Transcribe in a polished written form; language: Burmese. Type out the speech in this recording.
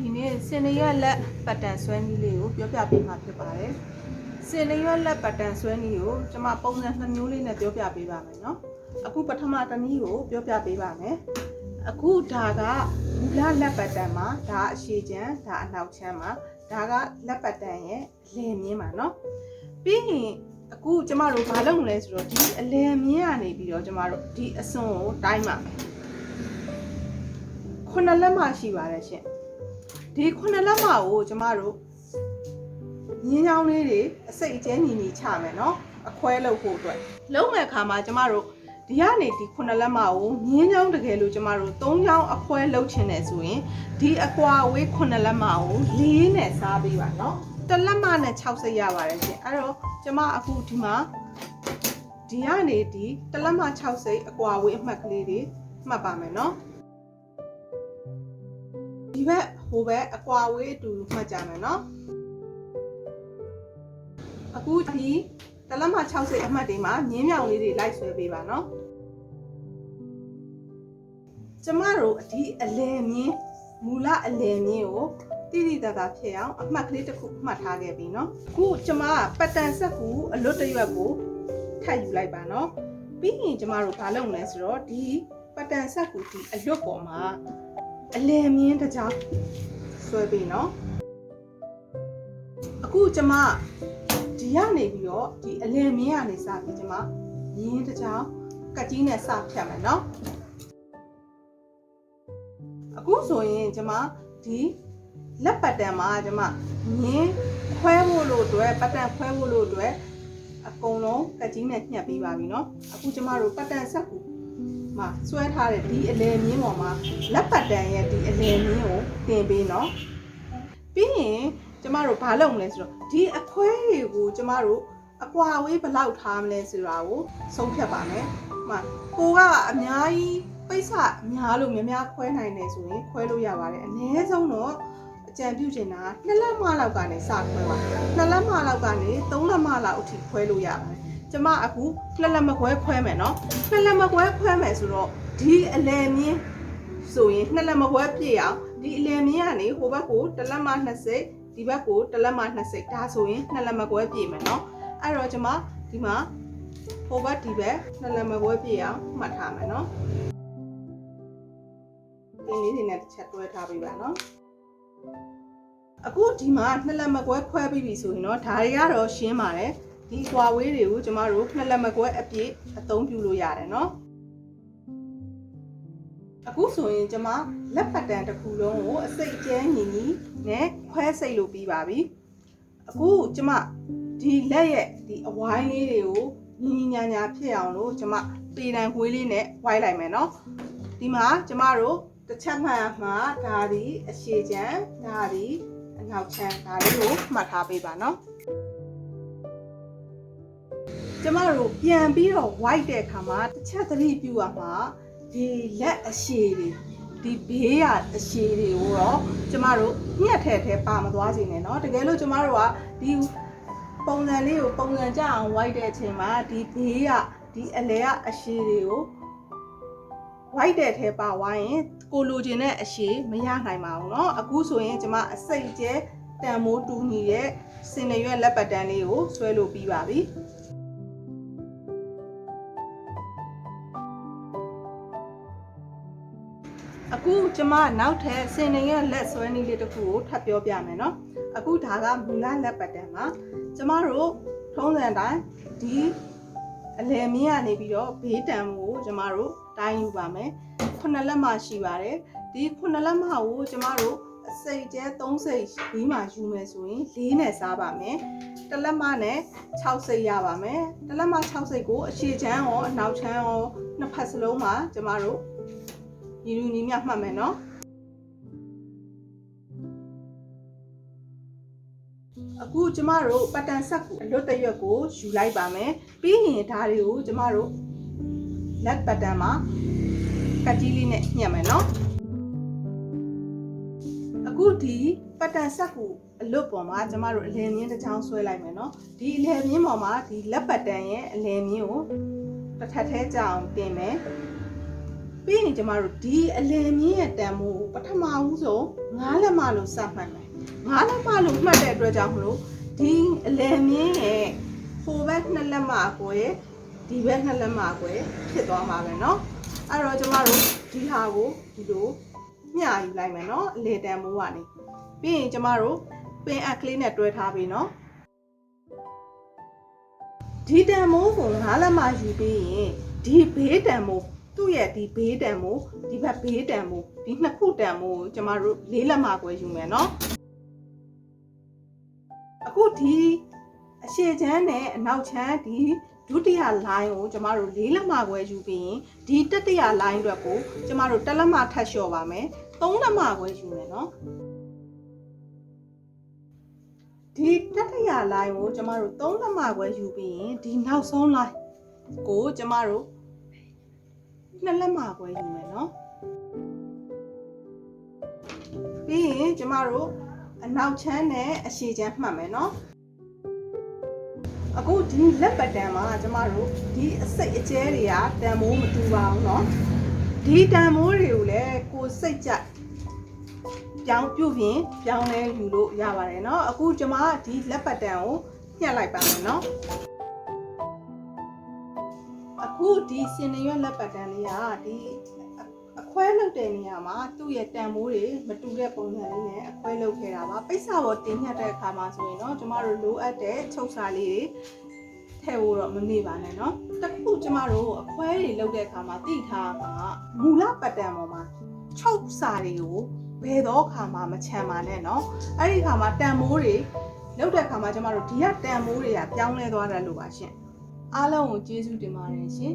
ဒီနေ့စင်နရွက်လက်ပတ်တန်ဆွဲနည်းလေးကိုပြောပြပေးမှာဖြစ်ပါတယ်စင်နရွက်လက်ပတ်တန်ဆွဲနည်းကိုကျွန်မပုံစံ2မျိုးလေးနဲ့ပြောပြပေးပါမယ်နော်အခုပထမတစ်နည်းကိုပြောပြပေးပါမယ်အခုဒါကမူလလက်ပတ်တန်မှာဒါအရှိချမ်းဒါအနောက်ချမ်းမှာဒါကလက်ပတ်တန်ရဲ့အလယ်မြင်းပါနော်ပြီးရင်အခုကျမတို့ဘာလုပ်မလဲဆိုတော့ဒီအလယ်မြင်းကနေပြီးတော့ကျမတို့ဒီအစွန်ကိုတိုင်းပါမယ်ခုနှစ်လက်မှရှိပါတယ်ရှင်ဒီခုနှစ်လက်မှကိုကျမတို့ညင်းချောင်းလေးတွေအစိတ်အကျဲညီညီချမယ်နော်အခွဲလုပ်ဖို့အတွက်လုံးမဲ့ခါမှာကျမတို့ဒီကနေဒီခုနှစ်လက်မှကိုညင်းချောင်းတကယ်လို့ကျမတို့3ချောင်းအခွဲလုပ်ချင်တယ်ဆိုရင်ဒီအကွာဝေးခုနှစ်လက်မှကို4နဲ့စားပေးပါနော်တစ်လက်မှနဲ့60ရပါတယ်ရှင်အဲ့တော့ကျမအခုဒီမှာဒီကနေဒီတစ်လက်မှ60အကွာဝေးအမှတ်ကလေးတွေမှတ်ပါမယ်နော်ဒီဘက်ဟိုဘက်အကွာဝေးအတူမှတ်ကြမယ်နော်အခုဒီတလက်မှ60အမှတ်တွေမှာမြင်းမြောင်လေးတွေလိုက်ဆွဲပေးပါနော်ကျမတို့ဒီအလယ်မြင်းမူလအလယ်မြင်းကိုတိတိတသာဖြစ်အောင်အမှတ်ကလေးတစ်ခုမှတ်ထားခဲ့ပြီနော်အခုကျမပတ်တန်ဆက်ကူအလွတ်တရွက်ကိုထပ်ယူလိုက်ပါနော်ပြီးရင်ကျမတို့ဘာလုပ်မလဲဆိုတော့ဒီပတ်တန်ဆက်ကူဒီအလွတ်ပေါ်မှာအလယ်မြင်းတစ်ကြောင်းဆွဲပေးနော်အခုကျမဒီကနေပြီးတော့ဒီအလယ်မြင်းကနေစပြီးကျမမြင်းတစ်ကြောင်းကတ်ကြီးနဲ့စဖြတ်မယ်နော်အခုဆိုရင်ကျမဒီလက်ပတ်တန်မှာကျမမြင်းခွဲဖို့လို့အတွက်ပတ်တန်ခွဲဖို့လို့အတွက်အကုန်လုံးကတ်ကြီးနဲ့ညှက်ပေးပါပြီနော်အခုကျမတို့ပတ်တန်ဆက်ကူမှာဆွဲထားတဲ့ဒီအလယ်မြင်းပေါ်မှာလက်ပတ်တန်ရဲ့ဒီအလယ်မြင်းကိုတင်ပေးနော်ပြီးရင်ကျမတို့ဘာလုပ်မလဲဆိုတော့ဒီအခွဲတွေကိုကျမတို့အကွာဝေးဘယ်လောက်ထားမလဲဆိုတာကိုဆုံးဖြတ်ပါမယ်။မှကိုကအများကြီးပိတ်စအများလို့များခွဲနိုင်တယ်ဆိုရင်ခွဲလို့ရပါတယ်။အနည်းဆုံးတော့အကြံပြုချင်တာ2လက်မလောက်ကနေစခွဲပါ2လက်မလောက်ကနေ3လက်မလောက်အထိခွဲလို့ရပါတယ်။ကျမအခု2လက်မခွဲခွဲမယ်နော်2လက်မခွဲခွဲမယ်ဆိုတော့ဒီအလယ်မြင်းဆိုရင်2လက်မခွဲပြည့်အောင်ဒီအလယ်မြင်းကနေဟိုဘက်ကို1လက်မ20ဒီဘက်ကို1လက်မ20ဒါဆိုရင်2လက်မခွဲပြည့်မယ်နော်အဲ့တော့ကျွန်မဒီမှာဟိုဘက်ဒီဘက်2လက်မခွဲပြည့်အောင်မှတ်ထားမယ်နော်ဒီလေးတွေနဲ့တစ်ချက်တွဲထားပေးပါနော်အခုဒီမှာ2လက်မခွဲခွဲပြီးပြီဆိုရင်တော့ဒါတွေကတော့ရှင်းပါတယ်ဒီကွာဝေးတွေကိုကျမတို့2လက်မခွဲအပြည့်အသုံးပြုလို့ရတယ်နော်အခုဆိုရင်ကျမလက်ပတ်တန်တစ်ခုလုံးကိုအစိတ်ကျဲညီညီနဲ့ခွဲစိတ်လို့ပြီးပါပြီအခုကျမဒီလက်ရဲ့ဒီအဝိုင်းလေးတွေကိုညီညီညာညာဖြစ်အောင်လို့ကျမပေတံခွေးလေးနဲ့ဝိုင်းလိုက်မယ်နော်ဒီမှာကျမတို့တစ်ချက်မှန်မှာဒါဒီအရှည်ချမ်းဒါဒီအနောက်ချမ်းဒါလေးကိုမှတ်ထားပေးပါနော်ကျမတို့ပြန်ပြီးတော့ဝိုက်တဲ့အခါမှာတစ်ချက်သတိပြုရမှာဒီလက်အရှည်တွေဒီဘေးရအရှည်တွေကိုတော့ကျမတို့ညှက်ထဲပါမသွားစေနဲ့เนาะတကယ်လို့ကျမတို့ကဒီပုံစံလေးကိုပုံစံကြအောင်ဝိုက်တဲ့အချိန်မှာဒီဘေးရဒီအလဲကအရှည်တွေကိုဝိုက်တဲ့ထဲပါဝိုင်းရင်ကိုလိုချင်တဲ့အရှည်မရနိုင်ပါဘူးเนาะအခုဆိုရင်ကျမအစိတ်ကျဲတန်မိုးတူညီတဲ့စင်ရွက်လက်ပတ်တန်လေးကိုဆွဲလို့ပြီးပါပြီအခုကျမနောက်ထပ်စင်နေရဲ့လက်ဆွဲနည်းလေးတစ်ခုကိုထပ်ပြောပြမယ်နော်အခုဒါကမူလလက်ပတ်တန်မှာကျမတို့ထုံးစံတိုင်းဒီအလယ်မြင်းကနေပြီးတော့ဘေးတံကိုကျမတို့တိုင်းယူပါမယ်9လက်မှရှိပါတယ်ဒီ9လက်မှကိုကျမတို့အစိတ်ကျဲ3စိတ်ပြီးမှယူမယ်ဆိုရင်4နဲ့စားပါမယ်တစ်လက်မှနဲ့6စိတ်ရပါမယ်တစ်လက်မှ6စိတ်ကိုအရှေ့ချမ်းရောအနောက်ချမ်းရောနှစ်ဖက်စလုံးမှာကျမတို့ညီလူညီမျှမှတ်မယ်နော်အခုကျမတို့ပတ်တန်ဆက်ကိုအလွတ်တရွက်ကိုယူလိုက်ပါမယ်ပြီးရင်ဒါတွေကိုကျမတို့လက်ပတ်တန်မှာကတ်ကြီးလေးနဲ့ညှက်မယ်နော်အခုဒီပတ်တန်ဆက်ကိုအလွတ်ပေါ်မှာကျမတို့အလယ်မြင်းတစ်ချောင်းဆွဲလိုက်မယ်နော်ဒီအလယ်မြင်းပေါ်မှာဒီလက်ပတ်တန်ရဲ့အလယ်မြင်းကိုတစ်ထပ်ထဲကြအောင်တင်မယ် ပြီးရင်ကျမတို့ဒီအလယ်မြင့်ရဲ့တန်မိုးပထမဦးဆုံး9လက်မလို့စမှတ်မယ်9လက်မလို့မှတ်တဲ့အတွက်ကြောင့်မလို့ဒီအလယ်မြင့်ရဲ့ဟိုဘက်2လက်မကွယ်ဒီဘက်2လက်မကွယ်ဖြစ်သွားမှာပဲเนาะအဲ့တော့ကျမတို့ဒီဟာကိုဒီလိုမျှယူလိုက်မယ်เนาะအလယ်တန်မိုးကနေပြီးရင်ကျမတို့ပင်အက်ကလေးနဲ့တွဲထားပြီเนาะဒီတန်မိုးကို9လက်မယူပြီးရင်ဒီဘေးတန်မိုးသူ့ရဲ့ဒီဘေးတန်မိုးဒီဘက်ဘေးတန်မိုးဒီနှစ်ခုတန်မိုးကိုကျမတို့4လက်မကွဲယူမယ်เนาะအခုဒီအရှေ့ချမ်းနဲ့အနောက်ချမ်းဒီဒုတိယ line ကိုကျမတို့4လက်မကွဲယူပြီးရင်ဒီတတိယ line အတွက်ကိုကျမတို့1လက်မထပ်လျှော့ပါမယ်3လက်မကွဲယူမယ်เนาะဒီတတိယ line ကိုကျမတို့3လက်မကွဲယူပြီးရင်ဒီနောက်ဆုံး line ကိုကျမတို့2လက်မကွဲယူမယ်เนาะပြီးရင်ကျမတို့အနောက်ချမ်းနဲ့အရှေ့ချမ်းမှတ်မယ်เนาะအခုဒီလက်ပတ်တန်မှာကျမတို့ဒီအစိတ်အကျဲတွေကတန်မိုးမတူပါဘူးเนาะဒီတန်မိုးတွေကိုလည်းကိုစိတ်ကြပြောင်းပြုတ်ပြင်ပြောင်းလဲယူလို့ရပါတယ်เนาะအခုကျမဒီလက်ပတ်တန်ကိုညှက်လိုက်ပါမယ်เนาะအခုဒီစင်နရွက်လက်ပတ်တန်လေးကဒီအခွဲလုပ်တဲ့နေရာမှာသူ့ရဲ့တန်မိုးတွေမတူတဲ့ပုံစံလေးနဲ့အခွဲလုပ်ခဲ့တာပါပိတ်စာပေါ်တင်ညှက်တဲ့အခါမှာဆိုရင်เนาะကျမတို့လိုအပ်တဲ့ချုပ်စာလေးတွေထည့်ဖို့တော့မမေ့ပါနဲ့เนาะတခုကျမတို့အခွဲတွေလုပ်တဲ့အခါမှာသိထားမှာမူလပတ်တန်ပေါ်မှာချုပ်စာတွေကိုဘယ်တော့အခါမှမချမ်းပါနဲ့เนาะအဲ့ဒီအခါမှာတန်မိုးတွေလုပ်တဲ့အခါမှာကျမတို့ဒီကတန်မိုးတွေကပြောင်းလဲသွားတယ်လို့ပါရှင်အားလုံးကိုကျေးဇူးတင်ပါတယ်ရှင်